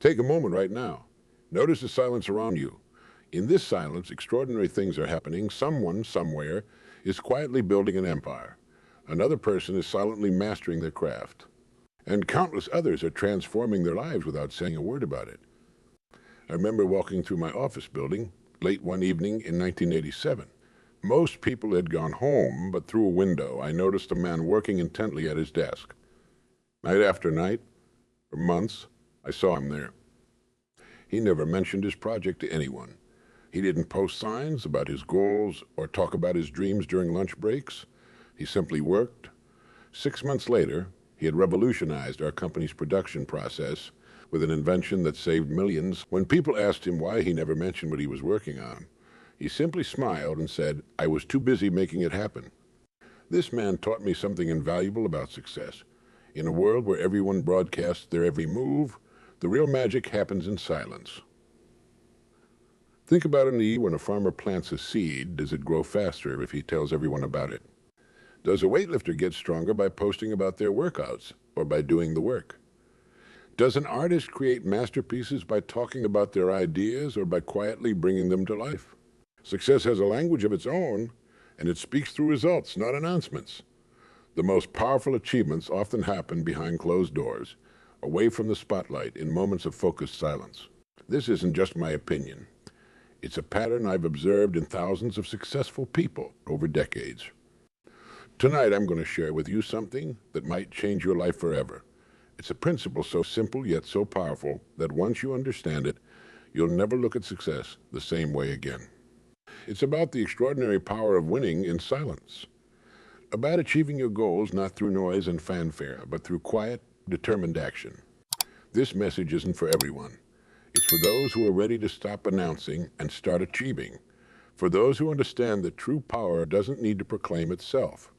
Take a moment right now. Notice the silence around you. In this silence, extraordinary things are happening. Someone, somewhere, is quietly building an empire. Another person is silently mastering their craft. And countless others are transforming their lives without saying a word about it. I remember walking through my office building late one evening in 1987. Most people had gone home, but through a window, I noticed a man working intently at his desk. Night after night, for months, I saw him there. He never mentioned his project to anyone. He didn't post signs about his goals or talk about his dreams during lunch breaks. He simply worked. 6 months later, he had revolutionized our company's production process with an invention that saved millions. When people asked him why he never mentioned what he was working on, he simply smiled and said, "I was too busy making it happen." This man taught me something invaluable about success. In a world where everyone broadcasts their every move, the real magic happens in silence. Think about it. When a farmer plants a seed, does it grow faster if he tells everyone about it? Does a weightlifter get stronger by posting about their workouts or by doing the work? Does an artist create masterpieces by talking about their ideas or by quietly bringing them to life? Success has a language of its own, and it speaks through results, not announcements. The most powerful achievements often happen behind closed doors, away from the spotlight, in moments of focused silence. This isn't just my opinion. It's a pattern I've observed in thousands of successful people over decades. Tonight, I'm going to share with you something that might change your life forever. It's a principle so simple yet so powerful that once you understand it, you'll never look at success the same way again. It's about the extraordinary power of winning in silence. About achieving your goals not through noise and fanfare, but through quiet, determined action. This message isn't for everyone. It's for those who are ready to stop announcing and start achieving. For those who understand that true power doesn't need to proclaim itself.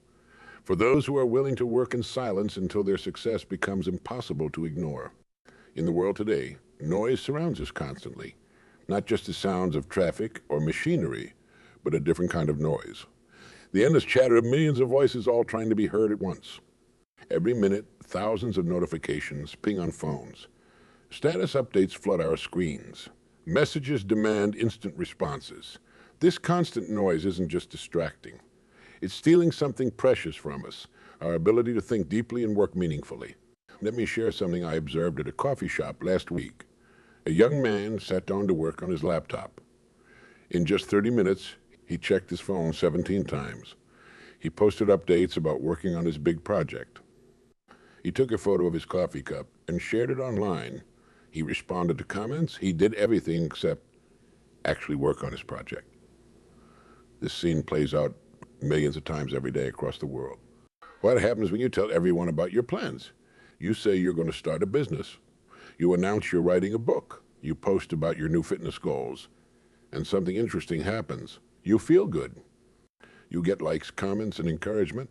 For those who are willing to work in silence until their success becomes impossible to ignore. In the world today, noise surrounds us constantly. Not just the sounds of traffic or machinery, but a different kind of noise. The endless chatter of millions of voices all trying to be heard at once. Every minute, thousands of notifications ping on phones. Status updates flood our screens. Messages demand instant responses. This constant noise isn't just distracting. It's stealing something precious from us, our ability to think deeply and work meaningfully. Let me share something I observed at a coffee shop last week. A young man sat down to work on his laptop. In just 30 minutes, he checked his phone 17 times. He posted updates about working on his big project. He took a photo of his coffee cup and shared it online. He responded to comments. He did everything except actually work on his project. This scene plays out millions of times every day across the world. What happens when you tell everyone about your plans? You say you're going to start a business. You announce you're writing a book. You post about your new fitness goals. And something interesting happens. You feel good. You get likes, comments, and encouragement.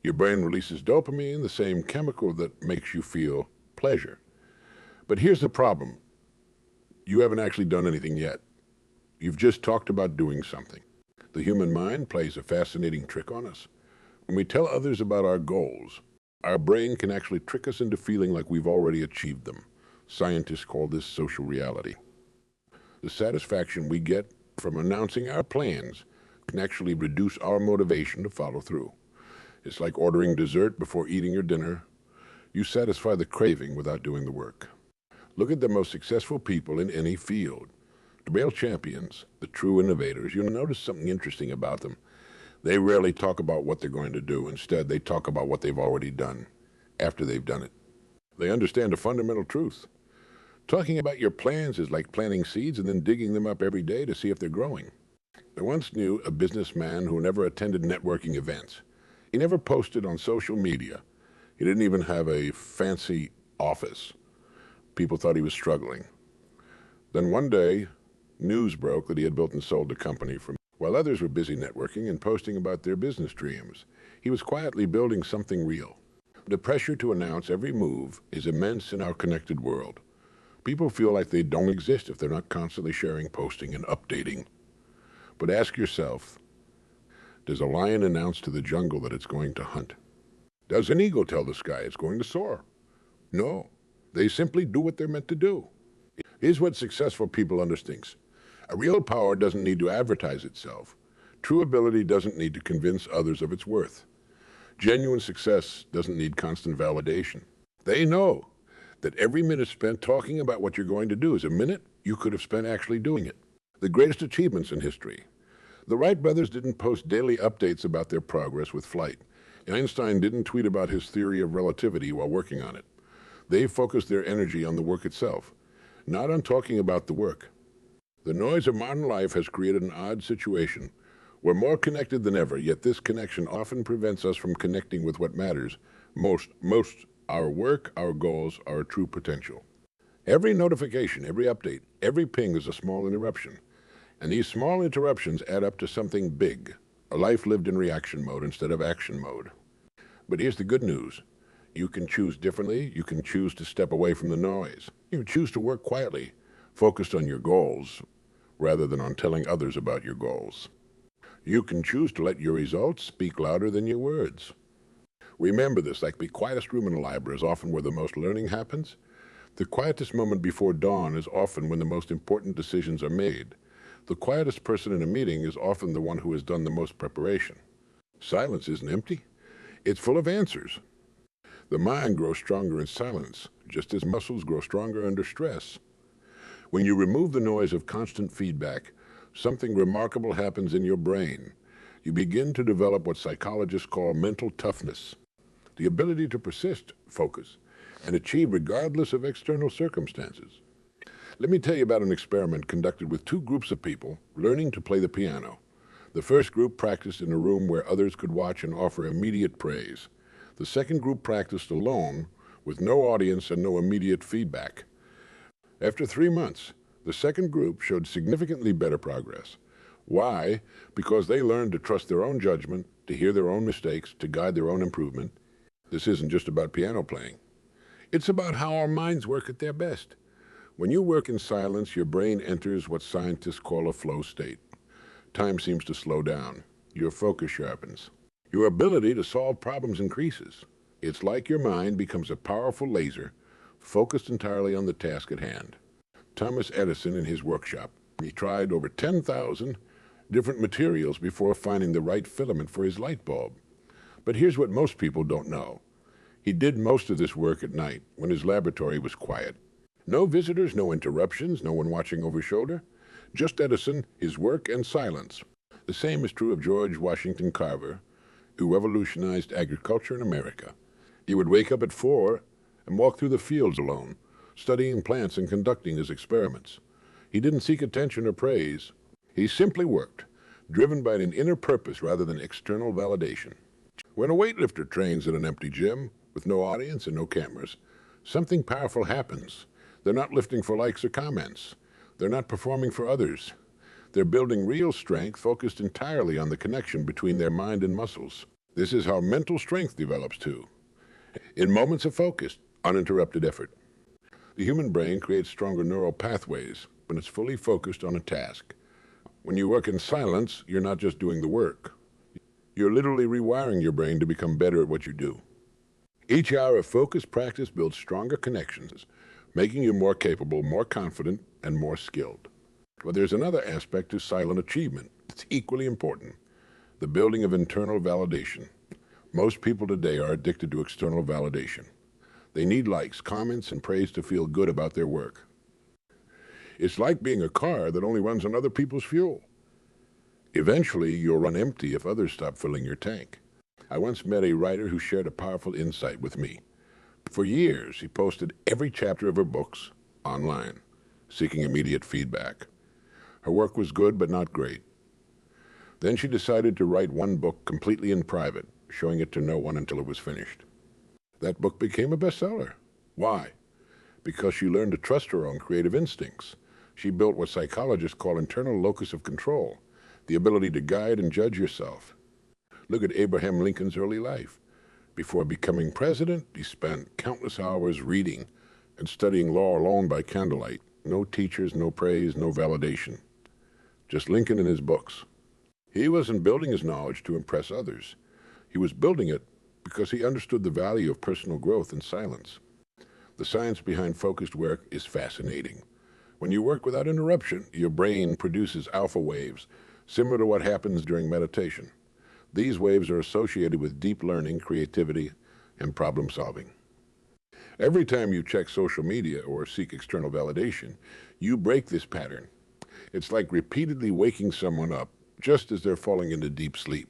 Your brain releases dopamine, the same chemical that makes you feel pleasure. But here's the problem. You haven't actually done anything yet. You've just talked about doing something. The human mind plays a fascinating trick on us. When we tell others about our goals, our brain can actually trick us into feeling like we've already achieved them. Scientists call this social reality. The satisfaction we get from announcing our plans can actually reduce our motivation to follow through. It's like ordering dessert before eating your dinner. You satisfy the craving without doing the work. Look at the most successful people in any field. The real champions, the true innovators, you'll notice something interesting about them. They rarely talk about what they're going to do. Instead, they talk about what they've already done after they've done it. They understand a fundamental truth. Talking about your plans is like planting seeds and then digging them up every day to see if they're growing. I once knew a businessman who never attended networking events. He never posted on social media. He didn't even have a fancy office. People thought he was struggling. Then one day, news broke that he had built and sold a company while others were busy networking and posting about their business dreams. He was quietly building something real. The pressure to announce every move is immense in our connected world. People feel like they don't exist if they're not constantly sharing, posting, and updating. But ask yourself, does a lion announce to the jungle that it's going to hunt? Does an eagle tell the sky it's going to soar? No, they simply do what they're meant to do. Here's what successful people understand. A real power doesn't need to advertise itself. True ability doesn't need to convince others of its worth. Genuine success doesn't need constant validation. They know that every minute spent talking about what you're going to do is a minute you could have spent actually doing it. The greatest achievements in history. The Wright brothers didn't post daily updates about their progress with flight. Einstein didn't tweet about his theory of relativity while working on it. They focused their energy on the work itself, not on talking about the work. The noise of modern life has created an odd situation. We're more connected than ever, yet this connection often prevents us from connecting with what matters most, our work, our goals, our true potential. Every notification, every update, every ping is a small interruption. And these small interruptions add up to something big, a life lived in reaction mode instead of action mode. But here's the good news. You can choose differently. You can choose to step away from the noise. You can choose to work quietly, focused on your goals, rather than on telling others about your goals. You can choose to let your results speak louder than your words. Remember this, like the quietest room in a library is often where the most learning happens. The quietest moment before dawn is often when the most important decisions are made. The quietest person in a meeting is often the one who has done the most preparation. Silence isn't empty. It's full of answers. The mind grows stronger in silence, just as muscles grow stronger under stress. When you remove the noise of constant feedback, something remarkable happens in your brain. You begin to develop what psychologists call mental toughness, the ability to persist, focus, and achieve regardless of external circumstances. Let me tell you about an experiment conducted with two groups of people learning to play the piano. The first group practiced in a room where others could watch and offer immediate praise. The second group practiced alone with no audience and no immediate feedback. After 3 months, the second group showed significantly better progress. Why? Because they learned to trust their own judgment, to hear their own mistakes, to guide their own improvement. This isn't just about piano playing. It's about how our minds work at their best. When you work in silence, your brain enters what scientists call a flow state. Time seems to slow down. Your focus sharpens. Your ability to solve problems increases. It's like your mind becomes a powerful laser, focused entirely on the task at hand. Thomas Edison in his workshop, he tried over 10,000 different materials before finding the right filament for his light bulb. But here's what most people don't know. He did most of this work at night, when his laboratory was quiet. No visitors, no interruptions, no one watching over his shoulder. Just Edison, his work, and silence. The same is true of George Washington Carver, who revolutionized agriculture in America. He would wake up at 4 and walk through the fields alone, studying plants and conducting his experiments. He didn't seek attention or praise. He simply worked, driven by an inner purpose rather than external validation. When a weightlifter trains in an empty gym with no audience and no cameras, something powerful happens. They're not lifting for likes or comments. They're not performing for others. They're building real strength focused entirely on the connection between their mind and muscles. This is how mental strength develops too. In moments of focused, uninterrupted effort. The human brain creates stronger neural pathways when it's fully focused on a task. When you work in silence, you're not just doing the work. You're literally rewiring your brain to become better at what you do. Each hour of focused practice builds stronger connections, making you more capable, more confident, and more skilled. But there's another aspect to silent achievement that's equally important, the building of internal validation. Most people today are addicted to external validation. They need likes, comments, and praise to feel good about their work. It's like being a car that only runs on other people's fuel. Eventually, you'll run empty if others stop filling your tank. I once met a writer who shared a powerful insight with me. For years, he posted every chapter of her books online, seeking immediate feedback. Her work was good, but not great. Then she decided to write one book completely in private, showing it to no one until it was finished. That book became a bestseller. Why? Because she learned to trust her own creative instincts. She built what psychologists call internal locus of control, the ability to guide and judge yourself. Look at Abraham Lincoln's early life. Before becoming president, he spent countless hours reading and studying law alone by candlelight. No teachers, no praise, no validation. Just Lincoln and his books. He wasn't building his knowledge to impress others. He was building it because he understood the value of personal growth in silence. The science behind focused work is fascinating. When you work without interruption, your brain produces alpha waves, similar to what happens during meditation. These waves are associated with deep learning, creativity, and problem solving. Every time you check social media or seek external validation, you break this pattern. It's like repeatedly waking someone up just as they're falling into deep sleep.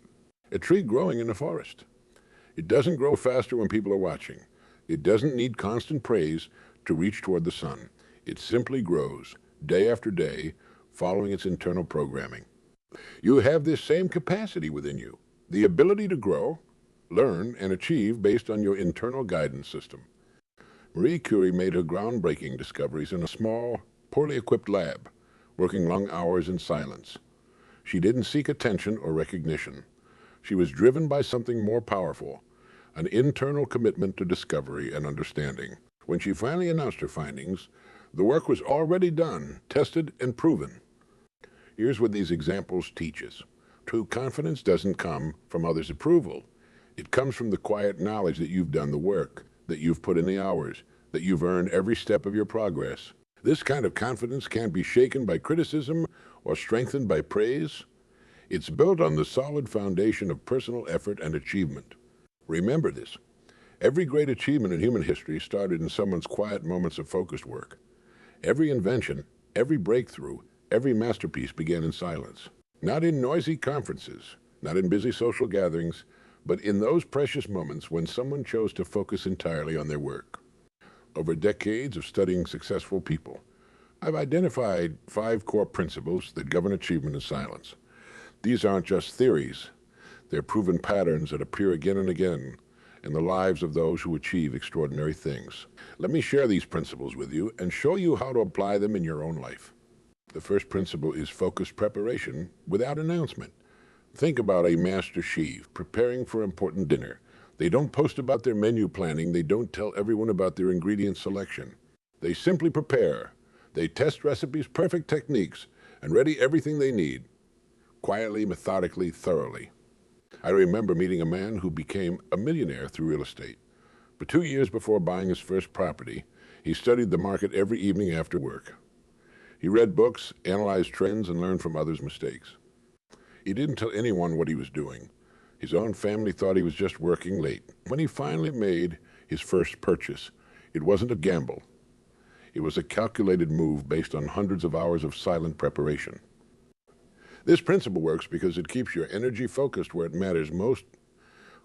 A tree growing in a forest. It doesn't grow faster when people are watching. It doesn't need constant praise to reach toward the sun. It simply grows, day after day, following its internal programming. You have this same capacity within you, the ability to grow, learn, and achieve based on your internal guidance system. Marie Curie made her groundbreaking discoveries in a small, poorly equipped lab, working long hours in silence. She didn't seek attention or recognition. She was driven by something more powerful, an internal commitment to discovery and understanding. When she finally announced her findings, the work was already done, tested, and proven. Here's what these examples teach us. True confidence doesn't come from others' approval. It comes from the quiet knowledge that you've done the work, that you've put in the hours, that you've earned every step of your progress. This kind of confidence can't be shaken by criticism or strengthened by praise. It's built on the solid foundation of personal effort and achievement. Remember this. Every great achievement in human history started in someone's quiet moments of focused work. Every invention, every breakthrough, every masterpiece began in silence. Not in noisy conferences, not in busy social gatherings, but in those precious moments when someone chose to focus entirely on their work. Over decades of studying successful people, I've identified 5 core principles that govern achievement in silence. These aren't just theories. They're proven patterns that appear again and again in the lives of those who achieve extraordinary things. Let me share these principles with you and show you how to apply them in your own life. The first principle is focused preparation without announcement. Think about a master chef preparing for important dinner. They don't post about their menu planning. They don't tell everyone about their ingredient selection. They simply prepare. They test recipes, perfect techniques, and ready everything they need. Quietly, methodically, thoroughly. I remember meeting a man who became a millionaire through real estate. For 2 years before buying his first property, he studied the market every evening after work. He read books, analyzed trends, and learned from others' mistakes. He didn't tell anyone what he was doing. His own family thought he was just working late. When he finally made his first purchase, it wasn't a gamble. It was a calculated move based on hundreds of hours of silent preparation. This principle works because it keeps your energy focused where it matters most,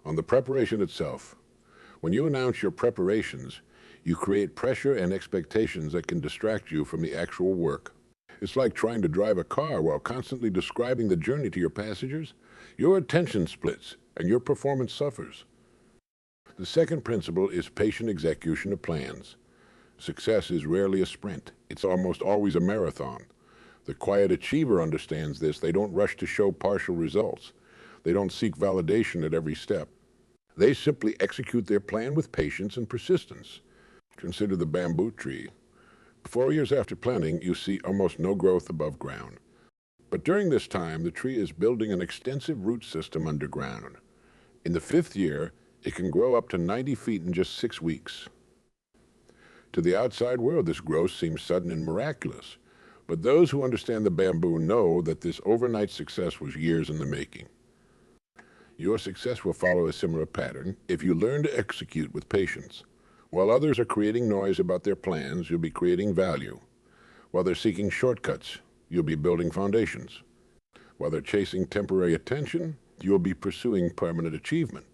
on the preparation itself. When you announce your preparations, you create pressure and expectations that can distract you from the actual work. It's like trying to drive a car while constantly describing the journey to your passengers. Your attention splits and your performance suffers. The second principle is patient execution of plans. Success is rarely a sprint. It's almost always a marathon. The quiet achiever understands this. They don't rush to show partial results. They don't seek validation at every step. They simply execute their plan with patience and persistence. Consider the bamboo tree. 4 years after planting, you see almost no growth above ground. But during this time, the tree is building an extensive root system underground. In the 5th year, it can grow up to 90 feet in just 6 weeks. To the outside world, this growth seems sudden and miraculous. But those who understand the bamboo know that this overnight success was years in the making. Your success will follow a similar pattern if you learn to execute with patience. While others are creating noise about their plans, you'll be creating value. While they're seeking shortcuts, you'll be building foundations. While they're chasing temporary attention, you'll be pursuing permanent achievement.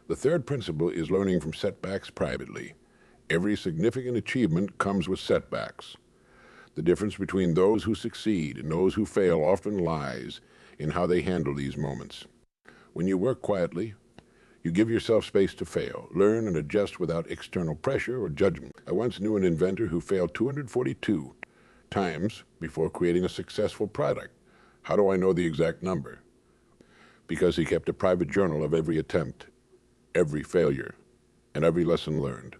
The third principle is learning from setbacks privately. Every significant achievement comes with setbacks. The difference between those who succeed and those who fail often lies in how they handle these moments. When you work quietly, you give yourself space to fail, learn and adjust without external pressure or judgment. I once knew an inventor who failed 242 times before creating a successful product. How do I know the exact number? Because he kept a private journal of every attempt, every failure, and every lesson learned.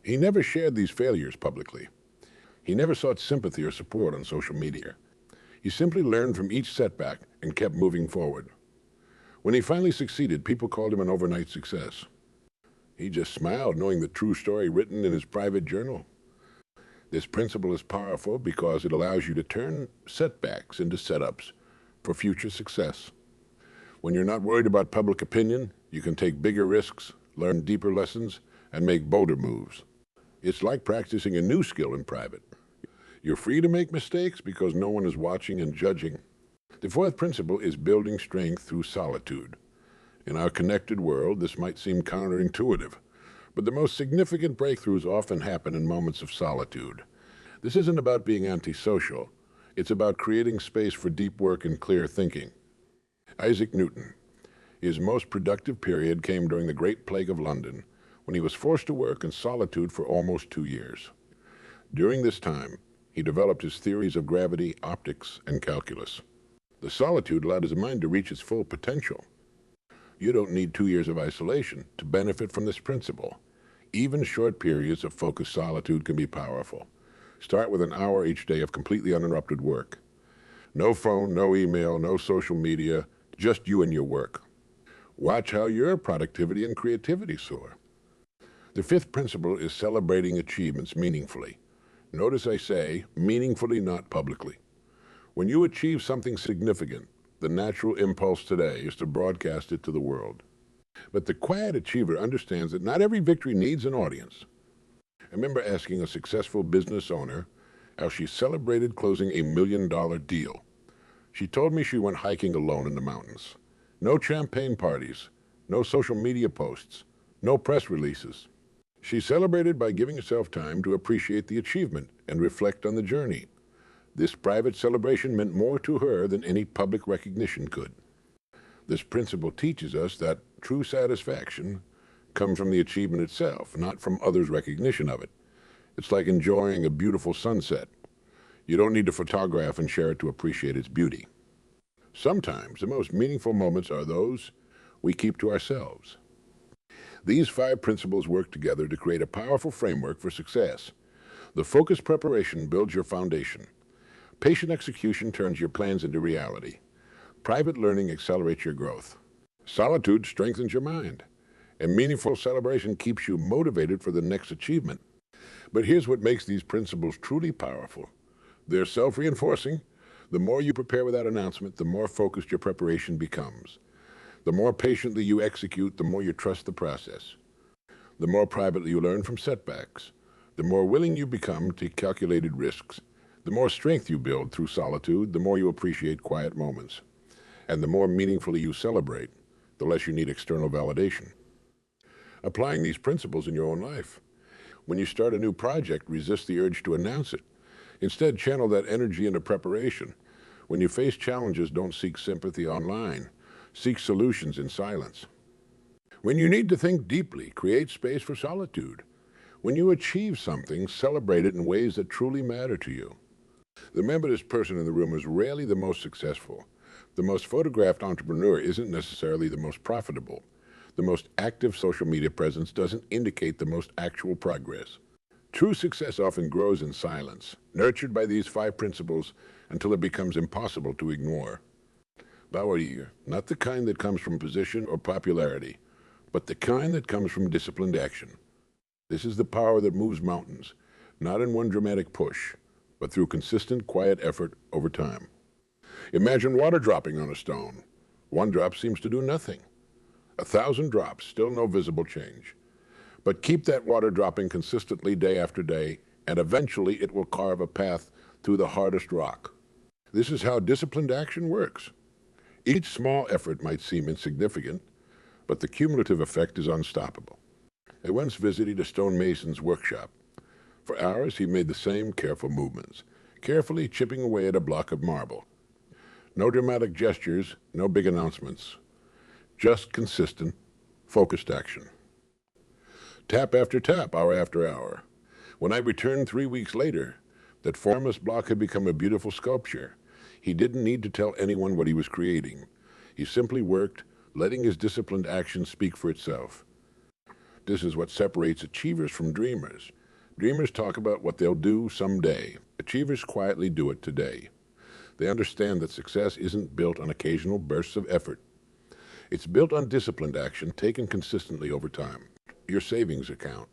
He never shared these failures publicly. He never sought sympathy or support on social media. He simply learned from each setback and kept moving forward. When he finally succeeded, people called him an overnight success. He just smiled, knowing the true story written in his private journal. This principle is powerful because it allows you to turn setbacks into setups for future success. When you're not worried about public opinion, you can take bigger risks, learn deeper lessons, and make bolder moves. It's like practicing a new skill in private. You're free to make mistakes because no one is watching and judging. The fourth principle is building strength through solitude. In our connected world, this might seem counterintuitive, but the most significant breakthroughs often happen in moments of solitude. This isn't about being antisocial. It's about creating space for deep work and clear thinking. Isaac Newton. His most productive period came during the Great Plague of London, when he was forced to work in solitude for almost 2 years. During this time, he developed his theories of gravity, optics, and calculus. The solitude allowed his mind to reach its full potential. You don't need 2 years of isolation to benefit from this principle. Even short periods of focused solitude can be powerful. Start with an hour each day of completely uninterrupted work. No phone, no email, no social media, just you and your work. Watch how your productivity and creativity soar. The fifth principle is celebrating achievements meaningfully. Notice I say meaningfully, not publicly. When you achieve something significant, the natural impulse today is to broadcast it to the world. But the quiet achiever understands that not every victory needs an audience. I remember asking a successful business owner how she celebrated closing a $1 million deal. She told me she went hiking alone in the mountains. No champagne parties, no social media posts, no press releases. She celebrated by giving herself time to appreciate the achievement and reflect on the journey. This private celebration meant more to her than any public recognition could. This principle teaches us that true satisfaction comes from the achievement itself, not from others' recognition of it. It's like enjoying a beautiful sunset. You don't need to photograph and share it to appreciate its beauty. Sometimes the most meaningful moments are those we keep to ourselves. These 5 principles work together to create a powerful framework for success. The focused preparation builds your foundation. Patient execution turns your plans into reality. Private learning accelerates your growth. Solitude strengthens your mind. And meaningful celebration keeps you motivated for the next achievement. But here's what makes these principles truly powerful. They're self-reinforcing. The more you prepare without announcement, the more focused your preparation becomes. The more patiently you execute, the more you trust the process. The more privately you learn from setbacks, the more willing you become to take calculated risks. The more strength you build through solitude, the more you appreciate quiet moments. And the more meaningfully you celebrate, the less you need external validation. Applying these principles in your own life. When you start a new project, resist the urge to announce it. Instead, channel that energy into preparation. When you face challenges, don't seek sympathy online. Seek solutions in silence. When you need to think deeply, create space for solitude. When you achieve something, celebrate it in ways that truly matter to you. Remember, this person in the room is rarely the most successful. The most photographed entrepreneur isn't necessarily the most profitable. The most active social media presence doesn't indicate the most actual progress. True success often grows in silence, nurtured by these 5 principles until it becomes impossible to ignore. Bauer, not the kind that comes from position or popularity, but the kind that comes from disciplined action. This is the power that moves mountains, not in one dramatic push, but through consistent, quiet effort over time. Imagine water dropping on a stone. One drop seems to do nothing. 1,000 drops, still no visible change. But keep that water dropping consistently day after day, and eventually it will carve a path through the hardest rock. This is how disciplined action works. Each small effort might seem insignificant, but the cumulative effect is unstoppable. I once visited a stonemason's workshop. For hours he made the same careful movements, carefully chipping away at a block of marble. No dramatic gestures, no big announcements. Just consistent, focused action. Tap after tap, hour after hour. When I returned 3 weeks later, that formless block had become a beautiful sculpture. He didn't need to tell anyone what he was creating. He simply worked, letting his disciplined action speak for itself. This is what separates achievers from dreamers. Dreamers talk about what they'll do someday. Achievers quietly do it today. They understand that success isn't built on occasional bursts of effort. It's built on disciplined action taken consistently over time. Your savings account.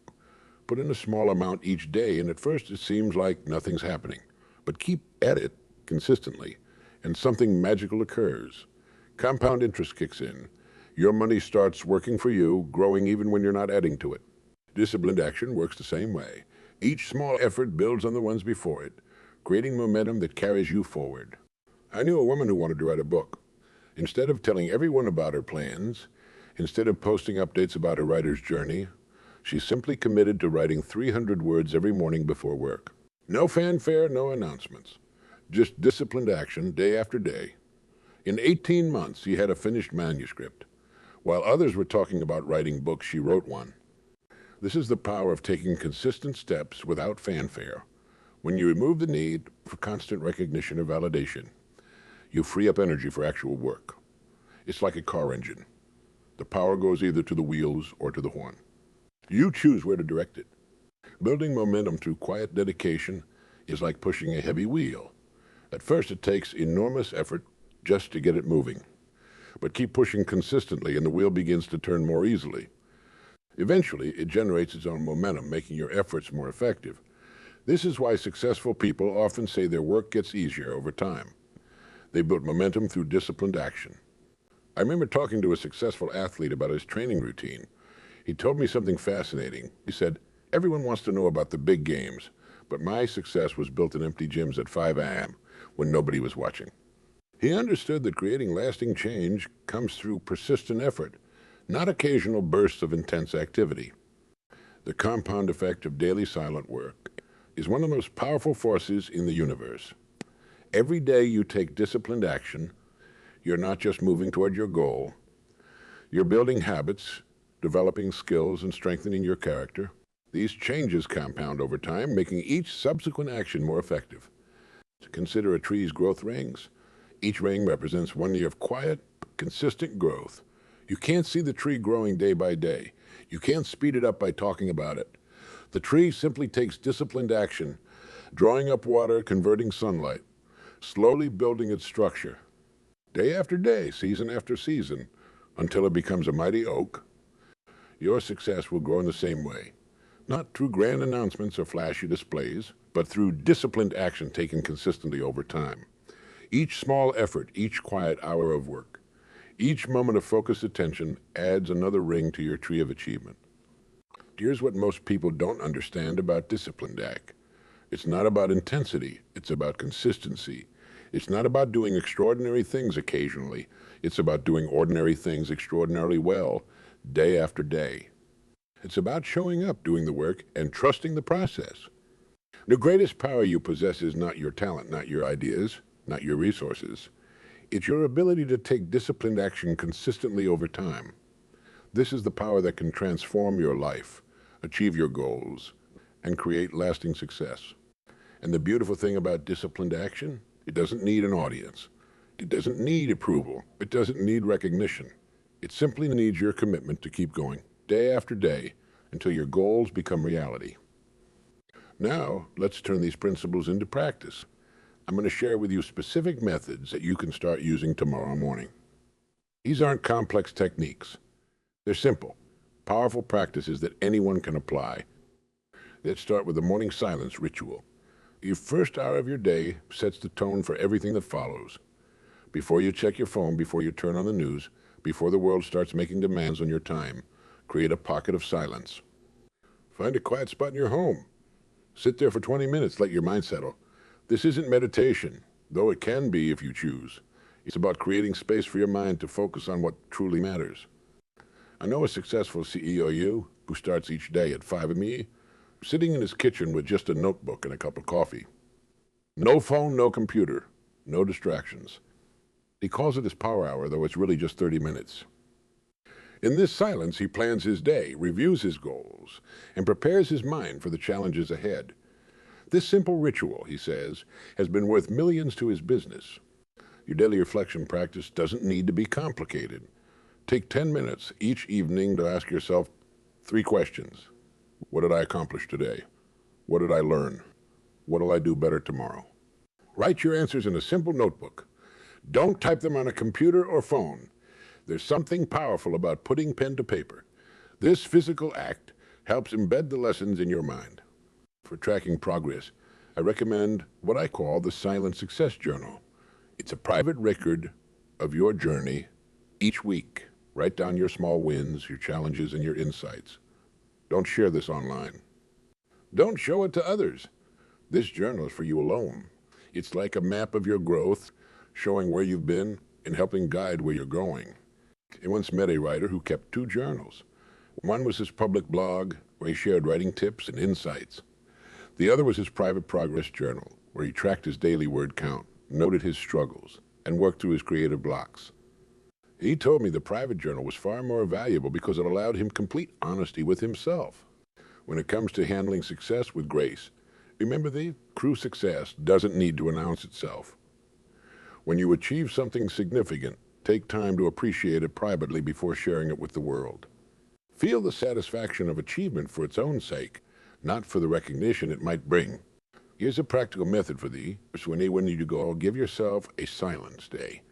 Put in a small amount each day, and at first it seems like nothing's happening. But keep at it consistently, and something magical occurs. Compound interest kicks in. Your money starts working for you, growing even when you're not adding to it. Disciplined action works the same way. Each small effort builds on the ones before it, creating momentum that carries you forward. I knew a woman who wanted to write a book. Instead of telling everyone about her plans, instead of posting updates about her writer's journey, she simply committed to writing 300 words every morning before work. No fanfare, no announcements. Just disciplined action day after day. In 18 months, she had a finished manuscript. While others were talking about writing books, she wrote one. This is the power of taking consistent steps without fanfare. When you remove the need for constant recognition or validation, you free up energy for actual work. It's like a car engine. The power goes either to the wheels or to the horn. You choose where to direct it. Building momentum through quiet dedication is like pushing a heavy wheel. At first, it takes enormous effort just to get it moving. But keep pushing consistently and the wheel begins to turn more easily. Eventually, it generates its own momentum, making your efforts more effective. This is why successful people often say their work gets easier over time. They built momentum through disciplined action. I remember talking to a successful athlete about his training routine. He told me something fascinating. He said, "Everyone wants to know about the big games, but my success was built in empty gyms at 5 a.m. when nobody was watching." He understood that creating lasting change comes through persistent effort, not occasional bursts of intense activity. The compound effect of daily silent work is one of the most powerful forces in the universe. Every day you take disciplined action, you're not just moving toward your goal, you're building habits, developing skills, and strengthening your character. These changes compound over time, making each subsequent action more effective. To consider a tree's growth rings, each ring represents 1 year of quiet, consistent growth. You can't see the tree growing day by day. You can't speed it up by talking about it. The tree simply takes disciplined action, drawing up water, converting sunlight, slowly building its structure, day after day, season after season, until it becomes a mighty oak. Your success will grow in the same way, not through grand announcements or flashy displays, but through disciplined action taken consistently over time. Each small effort, each quiet hour of work, each moment of focused attention adds another ring to your tree of achievement. Here's what most people don't understand about disciplined act. It's not about intensity, it's about consistency. It's not about doing extraordinary things occasionally. It's about doing ordinary things extraordinarily well, day after day. It's about showing up, doing the work, and trusting the process. The greatest power you possess is not your talent, not your ideas, not your resources. It's your ability to take disciplined action consistently over time. This is the power that can transform your life, achieve your goals, and create lasting success. And the beautiful thing about disciplined action, it doesn't need an audience. It doesn't need approval. It doesn't need recognition. It simply needs your commitment to keep going, day after day, until your goals become reality. Now, let's turn these principles into practice. I'm going to share with you specific methods that you can start using tomorrow morning. These aren't complex techniques. They're simple, powerful practices that anyone can apply. Let's start with the morning silence ritual. Your first hour of your day sets the tone for everything that follows. Before you check your phone, before you turn on the news, before the world starts making demands on your time, create a pocket of silence. Find a quiet spot in your home. Sit there for 20 minutes, let your mind settle. This isn't meditation, though it can be if you choose. It's about creating space for your mind to focus on what truly matters. I know a successful CEO who starts each day at 5 a.m. sitting in his kitchen with just a notebook and a cup of coffee. No phone, no computer, no distractions. He calls it his power hour, though it's really just 30 minutes. In this silence, he plans his day, reviews his goals, and prepares his mind for the challenges ahead. This simple ritual, he says, has been worth millions to his business. Your daily reflection practice doesn't need to be complicated. Take 10 minutes each evening to ask yourself 3 questions. What did I accomplish today? What did I learn? What will I do better tomorrow? Write your answers in a simple notebook. Don't type them on a computer or phone. There's something powerful about putting pen to paper. This physical act helps embed the lessons in your mind. For tracking progress, I recommend what I call the Silent Success Journal. It's a private record of your journey each week. Write down your small wins, your challenges, and your insights. Don't share this online. Don't show it to others. This journal is for you alone. It's like a map of your growth, showing where you've been and helping guide where you're going. I once met a writer who kept two journals. One was his public blog, where he shared writing tips and insights. The other was his private progress journal, where he tracked his daily word count, noted his struggles, and worked through his creative blocks. He told me the private journal was far more valuable because it allowed him complete honesty with himself. When it comes to handling success with grace, remember true success doesn't need to announce itself. When you achieve something significant, take time to appreciate it privately before sharing it with the world. Feel the satisfaction of achievement for its own sake, not for the recognition it might bring. Here's a practical method for thee. When you go, give yourself a silence day.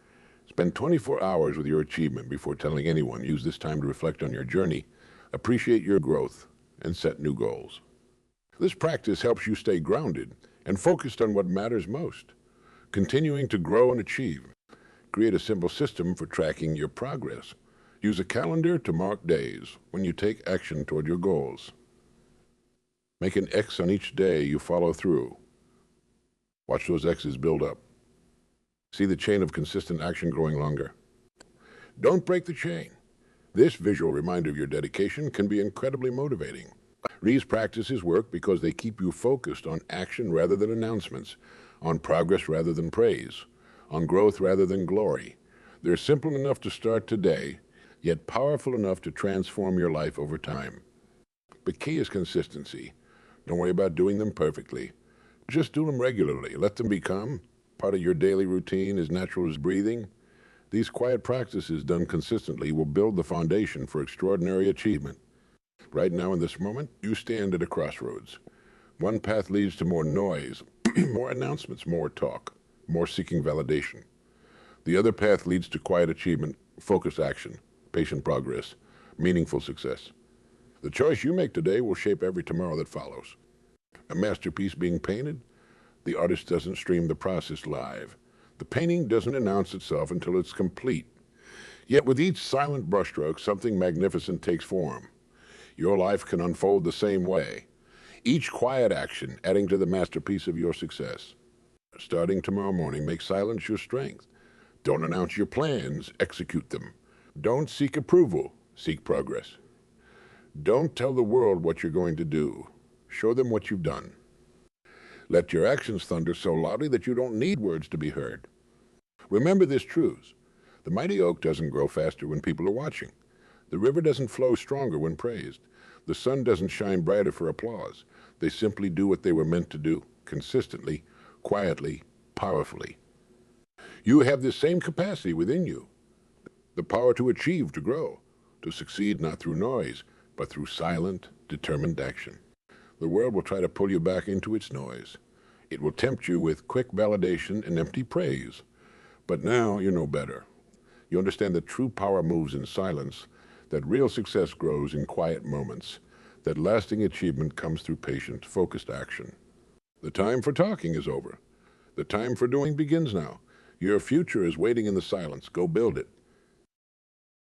Spend 24 hours with your achievement before telling anyone. Use this time to reflect on your journey, appreciate your growth, and set new goals. This practice helps you stay grounded and focused on what matters most, continuing to grow and achieve. Create a simple system for tracking your progress. Use a calendar to mark days when you take action toward your goals. Make an X on each day you follow through. Watch those X's build up. See the chain of consistent action growing longer. Don't break the chain. This visual reminder of your dedication can be incredibly motivating. These practices work because they keep you focused on action rather than announcements, on progress rather than praise, on growth rather than glory. They're simple enough to start today, yet powerful enough to transform your life over time. The key is consistency. Don't worry about doing them perfectly. Just do them regularly. Let them become part of your daily routine, as natural as breathing. These quiet practices done consistently will build the foundation for extraordinary achievement. Right now in this moment, you stand at a crossroads. One path leads to more noise, more announcements, more talk, more seeking validation. The other path leads to quiet achievement, focused action, patient progress, meaningful success. The choice you make today will shape every tomorrow that follows. A masterpiece being painted, the artist doesn't stream the process live. The painting doesn't announce itself until it's complete. Yet with each silent brushstroke, something magnificent takes form. Your life can unfold the same way. Each quiet action adding to the masterpiece of your success. Starting tomorrow morning, make silence your strength. Don't announce your plans, execute them. Don't seek approval, seek progress. Don't tell the world what you're going to do. Show them what you've done. Let your actions thunder so loudly that you don't need words to be heard. Remember this truth. The mighty oak doesn't grow faster when people are watching. The river doesn't flow stronger when praised. The sun doesn't shine brighter for applause. They simply do what they were meant to do, consistently, quietly, powerfully. You have this same capacity within you, the power to achieve, to grow, to succeed not through noise, but through silent, determined action. The world will try to pull you back into its noise. It will tempt you with quick validation and empty praise. But now you know better. You understand that true power moves in silence, that real success grows in quiet moments, that lasting achievement comes through patient, focused action. The time for talking is over. The time for doing begins now. Your future is waiting in the silence. Go build it.